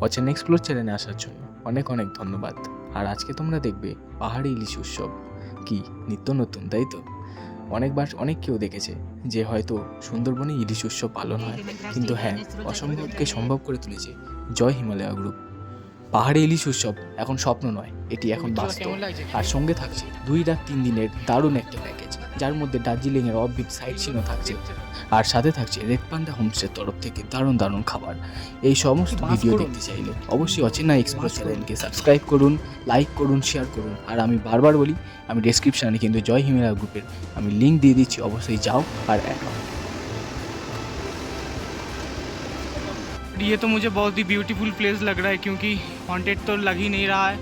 অচেনা এক্সপ্লোর চ্যানেলে আসার জন্য অনেক অনেক ধন্যবাদ। আর আজকে তোমরা দেখবে পাহাড়ি ইলিশ উৎসব। কি নিত্য নতুন, তাই তো? অনেকবার অনেক কেউ দেখেছে যে হয়তো সুন্দরবনে ইলিশ উৎসব পালন হয়, কিন্তু হ্যাঁ, অসম্ভবকে সম্ভব করে তুলেছে জয় হিমালয়া গ্রুপ। পাহাড়ি ইলিশ উৎসব এখন স্বপ্ন নয়, এটি এখন বাস্তব। আর সঙ্গে থাকছে 2 রাত 3 দিনের দারুণ একটা প্যাকেজ, যার মধ্যে দার্জিলিংয়ের অফবিট সাইট সিনও থাকছে, আর সাথে থাকছে রেড পান্ডা হোমস্টের তরফ থেকে দারুণ দারুণ খাবার। এই সমস্ত ভিডিও দেখতে চাইলে অবশ্যই অচেনা এক্সপ্লোর চ্যানেলকে সাবস্ক্রাইব করুন, লাইক করুন, শেয়ার করুন। আর আমি বারবার বলি, আমি ডেসক্রিপশানে কিন্তু জয় হিমালয়া গ্রুপের আমি লিঙ্ক দিয়ে দিচ্ছি, অবশ্যই যাও আর অ্যাকাউন্ট। ये तो मुझे बहुत ही ब्यूटीफुल प्लेस लग रहा है, क्योंकि हॉन्टेड तो लग ही नहीं रहा है,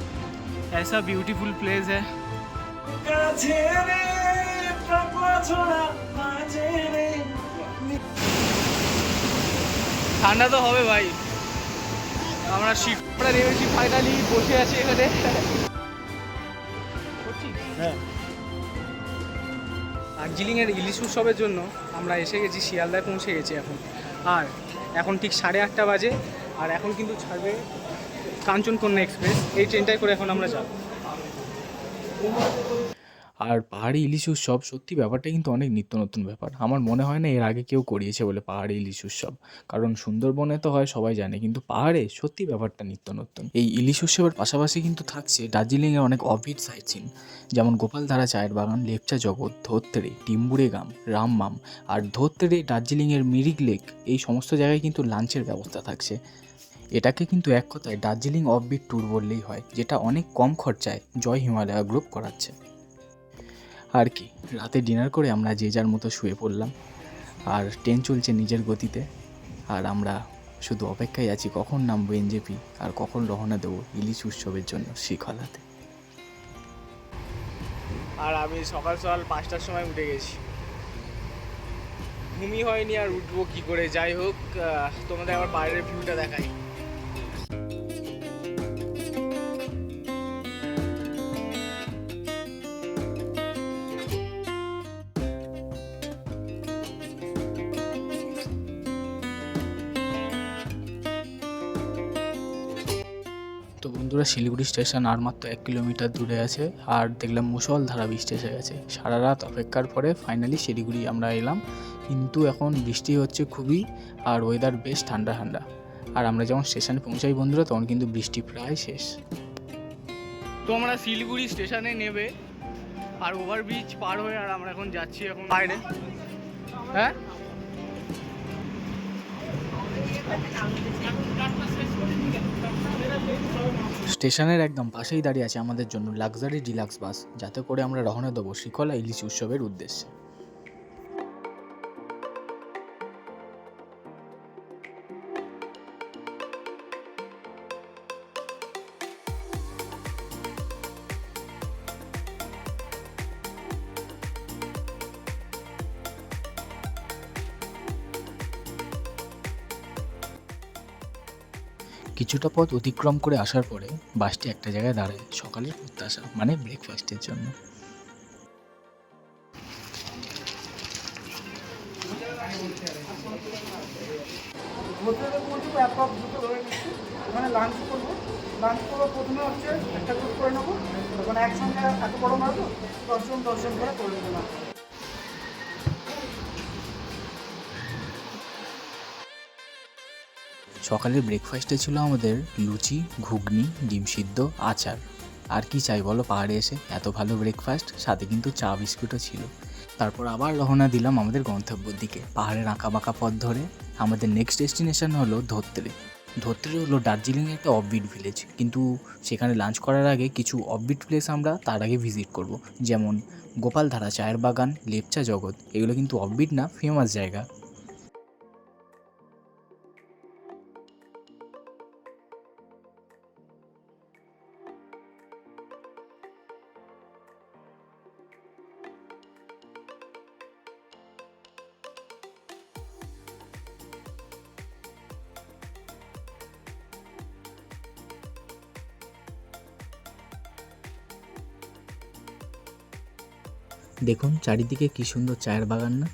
ऐसा ब्यूटीफुल प्लेस है। ঠান্ডা তো হবে ভাই। আমরা শিপটা নেমেছি, ফাইনালি বসে আছি এখানে। দার্জিলিংয়ের ইলিশ উৎসবের জন্য আমরা এসে গেছি, শিয়ালদায় পৌঁছে গেছি এখন ঠিক 8:30 বাজে। আর এখন কিন্তু ছাড়বে কাঞ্চনকন্যা এক্সপ্রেস, এই ট্রেনটাই করে এখন আমরা যাব। আর পাহাড়ি ইলিশ উৎসব সত্যি ব্যাপারটা কিন্তু অনেক নিত্য নতুন ব্যাপার। আমার মনে হয় না এর আগে কেউ করিয়েছে বলে পাহাড়ি ইলিশ উৎসব, কারণ সুন্দরবনে তো হয় সবাই জানে, কিন্তু পাহাড়ে সত্যি ব্যাপারটা নিত্য নতুন। এই ইলিশ উৎসবের পাশাপাশি কিন্তু থাকছে দার্জিলিংয়ের অনেক অফবিট সাইট সিন, যেমন গোপালধারা চায়ের বাগান, লেপচা জগৎ, ধোত্তেরে, টিম্বুরে গ্রাম, রামমাম। আর ধোত্তেরে দার্জিলিংয়ের মিরিক লেক, এই সমস্ত জায়গায় কিন্তু লাঞ্চের ব্যবস্থা থাকছে। এটাকে কিন্তু এক কথায় দার্জিলিং অফবিট ট্যুর বললেই হয়, যেটা অনেক কম খরচায় জয় হিমালয়া গ্রুপ করাচ্ছে। আর কি, রাতে ডিনার করে আমরা যে যার মতো শুয়ে পড়লাম, আর ট্রেন চলছে নিজের গতিতে। আর আমরা শুধু অপেক্ষায় আছি কখন নামবো এনজেপি আর কখন রওনা দেবো ইলিশ উৎসবের জন্য শিখলাতে। আর আমি সকাল 5টার সময় উঠে গেছি, ঘুমই হয়নি, আর উঠবো কি করে। যাই হোক, তোমাদের আবার বাইরের ভিউটা দেখাই। তো বন্ধুরা, শিলিগুড়ি স্টেশন আর মাত্র 1 কিলোমিটার দূরে আছে, আর দেখলাম মুষলধারা বৃষ্টি এসে গেছে। সারা রাত অপেক্ষার পরে ফাইনালি শিলিগুড়ি আমরা এলাম, কিন্তু এখন বৃষ্টি হচ্ছে খুবই, আর ওয়েদার বেশ ঠান্ডা ঠান্ডা। আর আমরা যখন স্টেশনে পৌঁছাই বন্ধুরা, তখন কিন্তু বৃষ্টি প্রায় শেষ। তো আমরা শিলিগুড়ি স্টেশনে নেবে আর ওভারব্রিজ পার হয়ে, আর আমরা এখন যাচ্ছি এখন বাইরে। হ্যাঁ, স্টেশনের একদম পাশেই দাঁড়িয়ে আছে আমাদের জন্য লাক্সারি ডিলাক্স বাস, যাতে করে আমরা রওনা দেবো শিখলা ইলিশ উৎসবের উদ্দেশ্যে। কিছুটা পথ অতিক্রম করে আসার পরে বাসটি একটা জায়গায় দাঁড়ায় সকালের প্রত্যাশা মানে ব্রেকফাস্টের জন্য। ওখানে লাঞ্চ করবো, প্রথমে হচ্ছে একটা গ্রুপ করে নেবো, তখন একসঙ্গে এত বড় মারবো, 10 জন করে নেবো। সকালের ব্রেকফাস্টে ছিল আমাদের লুচি, ঘুগনি, ডিম সিদ্ধ, আচার। আর কি চাই বলো পাহাড়ে এসে, এত ভালো ব্রেকফাস্ট, সাথে কিন্তু চা বিস্কুটও ছিল। তারপর আবার রওনা দিলাম আমাদের গন্তব্যের দিকে, পাহাড়ের আঁকাবাঁকা পথ ধরে। আমাদের নেক্সট ডেস্টিনেশন হলো ধোত্তেরে। ধোত্তেরে হলো দার্জিলিংয়ের একটা অফবিট ভিলেজ, কিন্তু সেখানে লাঞ্চ করার আগে কিছু অফবিট প্লেস আমরা তার আগে ভিজিট করব, যেমন গোপালধারা চায়ের বাগান, লেপচা জগৎ। এগুলো কিন্তু অফবিট না, ফেমাস জায়গা। দেখুন চারিদিকে কি সুন্দর চায়ের বাগান না?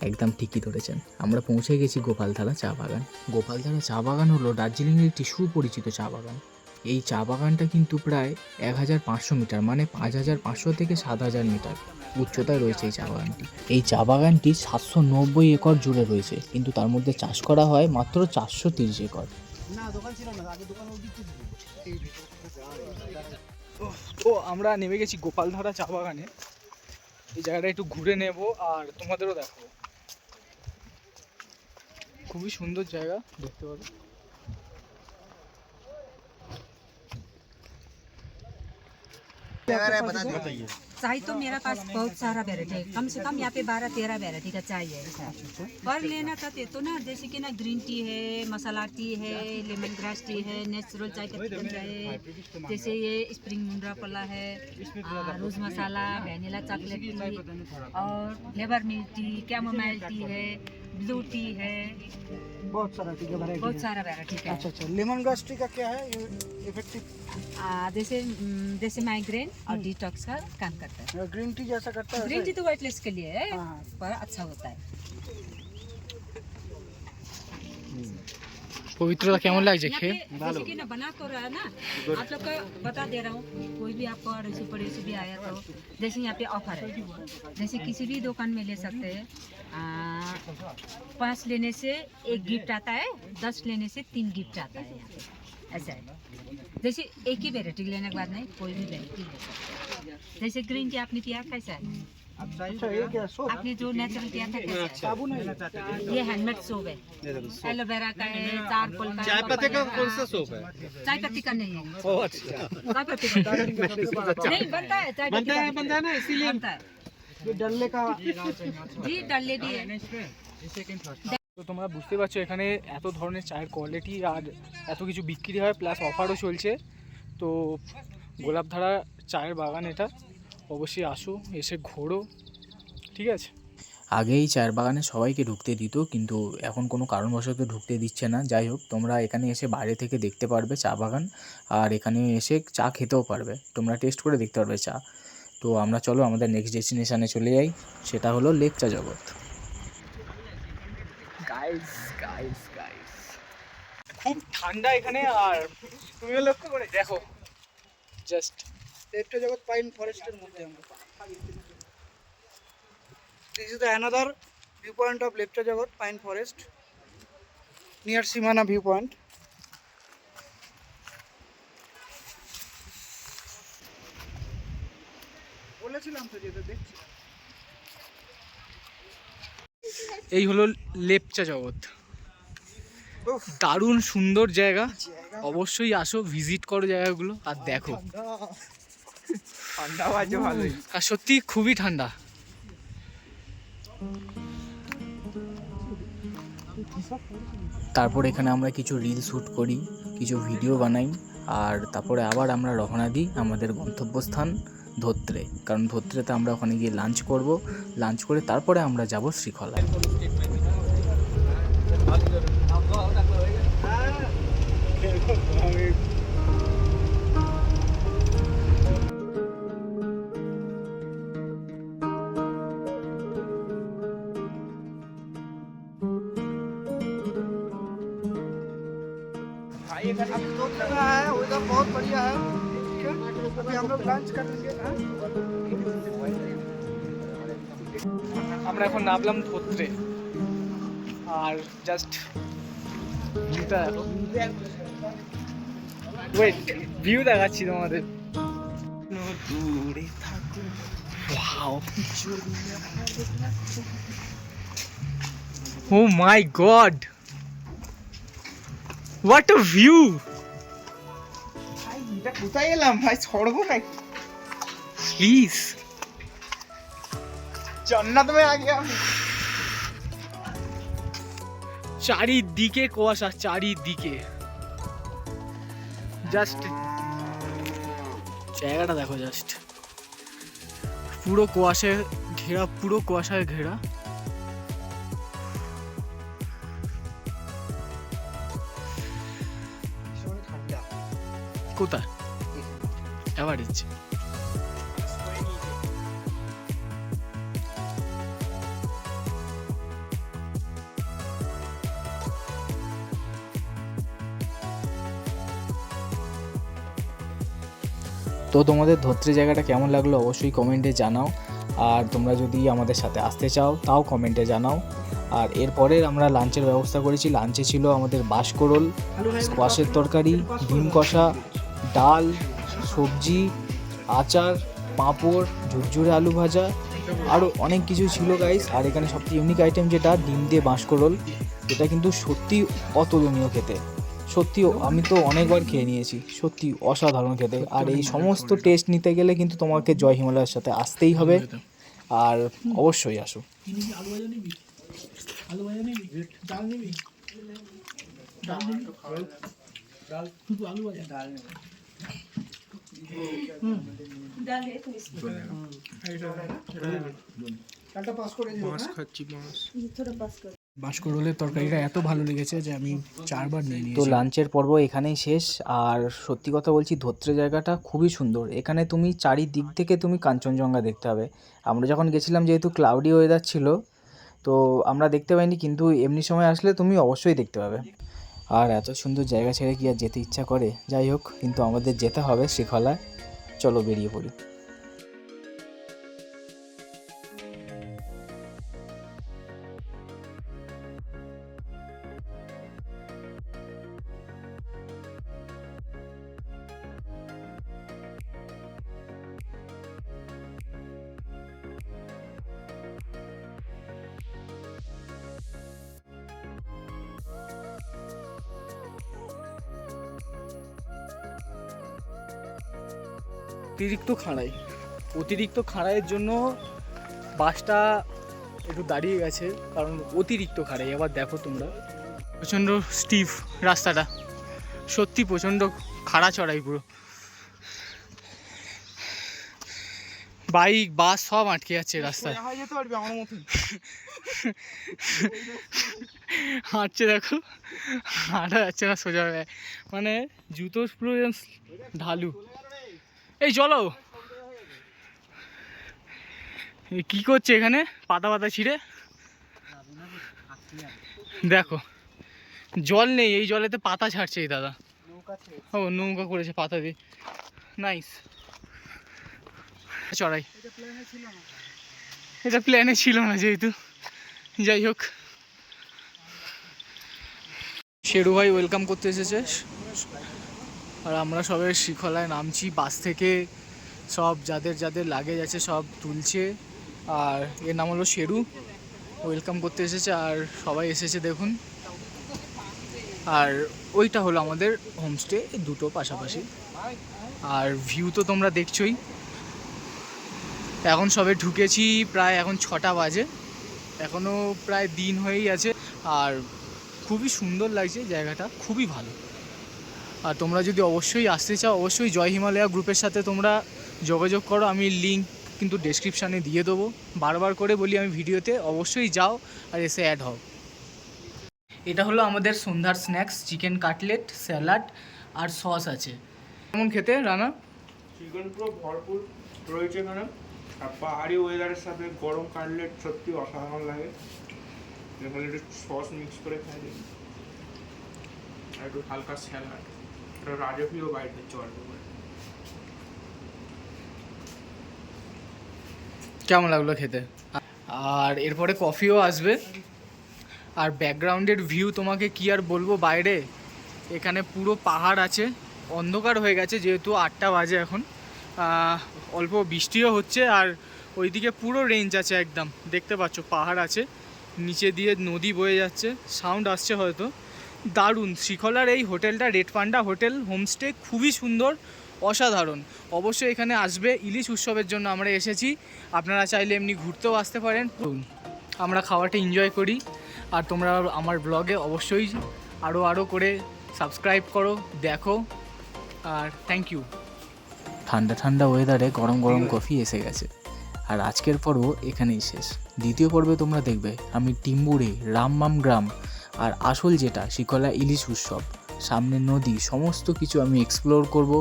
একদম ঠিকই ধরেছেন, আমরা পৌঁছে গেছি গোপালধারা চা বাগান। গোপালধারা চা বাগান হলো দার্জিলিংয়ের একটি সুপরিচিত চা বাগান। এই চা বাগানটা কিন্তু প্রায় 1500 মিটার, মানে 5500 থেকে 7000 মিটার উচ্চতায় রয়েছে এই চা বাগানটি। এই চা বাগানটি 790 একর জুড়ে রয়েছে, কিন্তু তার মধ্যে চাষ করা হয় মাত্র 430 একর। তো আমরা নেমে গেছি গোপালধারা চা বাগানে। এই জায়গাটা একটু ঘুরে নেব আর তোমাদেরও দেখাবো। খুবই সুন্দর জায়গা, দেখতে পাবে। चाय तो मेरा पास बहुत सारा वेराइटी है, कम से कम यहाँ पे 12-13 वेराइटी का चाय है। और लेना चाहते तो ना, जैसे कि ना ग्रीन टी है, मसाला टी है, लेमन ग्रास टी है, नेचुरल चाय का चाय है, जैसे ये स्प्रिंग मुंड्रा पला है, रोज मसाला, वैनिला चॉकलेट टी, और labour milk tea, chamomile tea है, ब्लू टी है, बहुत सारा टी का वैरायटी बहुत है। सारा वेराइटी का है। अच्छा, लेमन ग्रास टी का क्या है ये इफेक्टिव? जैसे माइग्रेन और डिटॉक्स का काम करता है। ग्रीन टी जैसा करता है ग्रीन टी तो वेटलेस के लिए है, हाँ। पर अच्छा होता है। পবিত্রতা কেমন লাগছে यहाँ খেয়ে? पे जैसे कि ना बना तो रहा ना, आप लोग को बता दे रहा हूँ, कोई भी आपको रेसिपी भी आया तो जैसे यहाँ पे ऑफर है, जैसे किसी भी दुकान में ले सकते हैं। 5 लेने से 1 गिफ्ट आता है, 10 लेने से 3 गिफ्ट आता है यहाँ पे, ऐसा है। जैसे एक ही वेराइटी लेने के बाद नहीं, कोई भी वेराइटी ले सकते हैं। जैसे ग्रीन टी आपने पिया कैसा है? अच्छा, ये क्या सोप? आपने जो नेचुरल पिया था कैसा है? साबुन है? ये हैंडमेड सोप है, एलोवेरा का है, चारकोल का है। चाय पत्ती का कौन सा सोप है? चाय पत्ती का नहीं है, ओह अच्छा, चाय पत्ती का नहीं बनता है, चाय पत्ती का बनता है ना, इसीलिए बनता है ये डल्ले का जी, डल्ले भी है। তো তোমরা বুঝতে পারছো এখানে এত ধরনের চায়ের কোয়ালিটি আর এত কিছু বিক্রি হয়, প্লাস অফারও চলছে। তো গোলাপধারা চায়ের বাগান এটা, অবশ্যই আসো, এসে ঘোরো, ঠিক আছে। আগে এই চায়ের বাগানে সবাইকে ঢুকতে দিত, কিন্তু এখন কোনো কারণবশত ঢুকতে দিচ্ছে না। যাই হোক, তোমরা এখানে এসে বাইরে থেকে দেখতে পারবে চা বাগান, আর এখানে এসে চা খেতেও পারবে, তোমরা টেস্ট করে দেখতে পারবে চা। তো আমরা চলো আমাদের নেক্সট ডেস্টিনেশানে চলে যাই, সেটা হলো লেক চা জগৎ। গাইস গাইস গাইস, খুব ঠান্ডা এখানে। আর তুমিও লক্ষ্য করে দেখো, just Lepchajagat pine forest मध्य this is the another view point of Lepchajagat pine forest near Simana view point. বলেছিলাম তো যেতে দেখছি। এই হলো লেপচা জগৎ, উফ, দারুণ সুন্দর জায়গা। অবশ্যই আসো, ভিজিট করো জায়গাগুলো আর দেখো। ঠান্ডা বাজে ভালোই। আর সত্যি খুবই ঠান্ডা। তারপর এখানে আমরা কিছু রিল শ্যুট করি, কিছু ভিডিও বানাই, আর তারপরে আবার আমরা রওনা দিই আমাদের গন্তব্যস্থান ধোত্রে। কারণ ধোত্রেতে আমরা ওখানে গিয়ে লাঞ্চ করব, লাঞ্চ করে তারপরে আমরা যাব শ্রীখলা। अभी दो जगह है, उधर बहुत बढ़िया है। ठीक है, अभी हम लोग लंच करेंगे। আমরা এখন নামলাম ধোত্রে, আর জাস্ট ভিউটা দেখো। ওয়েট, ভিউ দেখাচ্ছি তোমাদের। Wow, oh my God, what a view. এটা কোথায় এলাম ভাই, ছড়বো নাকি? প্লিজ, জান্নাত মে আ গয়া। চারিদিকে কুয়াশা, চারিদিকে। জাস্ট জায়গাটা দেখো, জাস্ট পুরো কুয়াশায় ঘেরা, পুরো কুয়াশায় ঘেরা। কোথায় এবার ইচ্ছে। তো তোমাদের ধত্রে জায়গাটা কেমন লাগলো অবশ্যই কমেন্টে জানাও, আর তোমরা যদি আমাদের সাথে আসতে চাও তাও কমেন্টে জানাও। আর এরপরে আমরা লাঞ্চের ব্যবস্থা করেছি। লাঞ্চে ছিল আমাদের বাঁশকরোল, স্কোয়াশের তরকারি, ডিম কষা, ডাল, সবজি, আচার, পাঁপড়, ঝুরঝুরে আলু ভাজা, আরও অনেক কিছু ছিল গাইস। আর এখানে সবচেয়ে ইউনিক আইটেম যেটা ডিম দিয়ে বাঁশকরোল, এটা কিন্তু সত্যি অতুলনীয় খেতে। সত্যি আমি তো অনেকবার খেয়ে নিয়েছি, সত্যি অসাধারণ খেতে। আর এই সমস্ত টেস্ট নিতে গেলে কিন্তু তোমাকে জয় হিমালয়ের সাথে আসতেই হবে, আর অবশ্যই আসো। ডালটা পাস করে দিও। বাঁশকরোলের তরকারিটা এত ভালো লেগেছে যে আমি 4 বার নিয়ে তো নিয়েছি। লাঞ্চের পর্ব এখানেই শেষ। আর সত্যি কথা বলছি, ধত্রে জায়গাটা খুবই সুন্দর। এখানে তুমি চারিদিক থেকে তুমি কাঞ্চনজঙ্ঘা দেখতে হবে। আমরা যখন গেছিলাম যেহেতু ক্লাউডি ওয়েদার ছিল, তো আমরা দেখতে পাইনি, কিন্তু এমনি সময় আসলে তুমি অবশ্যই দেখতে পাবে। আর এত সুন্দর জায়গা ছেড়ে কি আর যেতে ইচ্ছা করে? যাই হোক, কিন্তু আমাদের যেতে হবে শ্রীখলায়। চলো বেরিয়ে পড়ি। অতিরিক্ত খাড়াইয়ের জন্য বাসটা একটু দাঁড়িয়ে গেছে, কারণ অতিরিক্ত খাড়াই। আবার দেখো তোমরা, প্রচণ্ড স্টিফ রাস্তাটা, সত্যি প্রচণ্ড খাড়া চড়াই পুরো। বাইক বাস সব আটকে যাচ্ছে রাস্তায়। যেতে পারবি আমার মতন। হাঁটছে দেখো, হাঁটা যাচ্ছে না সোজা হয়ে, মানে জুতো পুরো ঢালু। এই চলো, কি করছে এখানে পাতা পাতা ছিঁড়ে? দেখো জল নেই, এই জলেতে পাতা ছাড়ছে এই দাদা। ও নৌকা করেছে পাতা দিয়ে, নাইস। চড়াই এটা প্ল্যানে ছিল না যেহেতু। যাই হোক, শেরু ভাই ওয়েলকাম করতে এসেছে, আর আমরা সবাই শ্রীখলায় নামছি বাস থেকে। সব যাদের যাদের লাগেজ আছে সব তুলছে। আর এর নাম হলো শেরু, ওয়েলকাম করতে এসেছে। আর সবাই এসেছে দেখুন। আর ওইটা হলো আমাদের হোমস্টে, দুটো পাশাপাশি। আর ভিউ তো তোমরা দেখছোই। এখন সবে ঢুকেছি, প্রায় এখন 6টা বাজে, এখনও প্রায় দিন হয়েই আছে। আর খুবই সুন্দর লাগছে জায়গাটা, খুবই ভালো। আর তোমরা যদি অবশ্যই আসতে চাও, অবশ্যই জয় হিমালয়া গ্রুপের সাথে তোমরা যোগাযোগ করো। আমি লিঙ্ক কিন্তু ডেসক্রিপশানে দিয়ে দেবো। বারবার করে বলি আমি ভিডিওতে, অবশ্যই যাও আর এসে অ্যাড হও। এটা হলো আমাদের সন্ধ্যার স্ন্যাক্স, চিকেন কাটলেট, স্যালাড আর সস আছে। কেমন খেতে রানা? চিকেন পুরো ভরপুর রয়েছে এখানে, আর পাহাড়ি ওয়েদারের সাথে গরম কাটলেট সত্যি অসাধারণ লাগে। এখানে একটু সস মিক্স করে খাই দিই, আর একটু হালকা স্যালাড, এটা রাজকীয় বাইরে চলবে। কেমন লাগলো খেতে? আর এরপরে কফিও আসবে। আর ব্যাকগ্রাউন্ডের ভিউ তোমাকে কি আর বলবো, বাইরে এখানে পুরো পাহাড় আছে। অন্ধকার হয়ে গেছে যেহেতু 8টা বাজে এখন, অল্প বৃষ্টিও হচ্ছে। আর ওইদিকে পুরো রেঞ্জ আছে, একদম দেখতে পাচ্ছ পাহাড় আছে, নিচে দিয়ে নদী বয়ে যাচ্ছে, সাউন্ড আসছে হয়তো। দারুণ শ্রীখলার এই হোটেলটা, রেড পান্ডা হোটেল হোমস্টে, খুবই সুন্দর, অসাধারণ। অবশ্যই এখানে আসবে। ইলিশ উৎসবের জন্য আমরা এসেছি, আপনারা চাইলে এমনি ঘুরতেও আসতে পারেন। আমরা খাওয়াটা এনজয় করি। আর তোমরা আমার ব্লগে অবশ্যই আরও করে সাবস্ক্রাইব করো, দেখো। আর থ্যাংক ইউ। ঠান্ডা ঠান্ডা ওয়েদারে গরম গরম কফি এসে গেছে। আর আজকের পর্ব এখানেই শেষ। দ্বিতীয় পর্বে তোমরা দেখবে আমি টিম্বুরে, রামমাম গ্রাম, আর আসল যেটা শ্রীখলা ইলিশ উৎসব, সামনে নদী, সমস্ত কিছু আমি এক্সপ্লোর করব।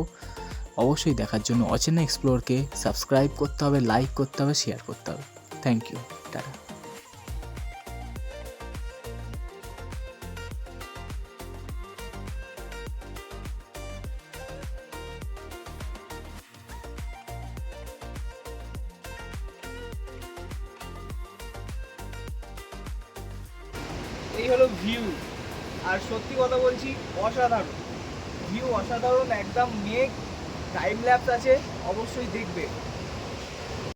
অবশ্যই দেখার জন্য অচেনা এক্সপ্লোরকে সাবস্ক্রাইব করতে হবে, লাইক করতে হবে, শেয়ার করতে হবে। Thank you, tata. এই হলো ভিউ। আর সত্যি কথা বলছি, অসাধারণ ভিউ, অসাধারণ একদম। মেঘ টাইম ল্যাপস আছে, অবশ্যই দেখবে।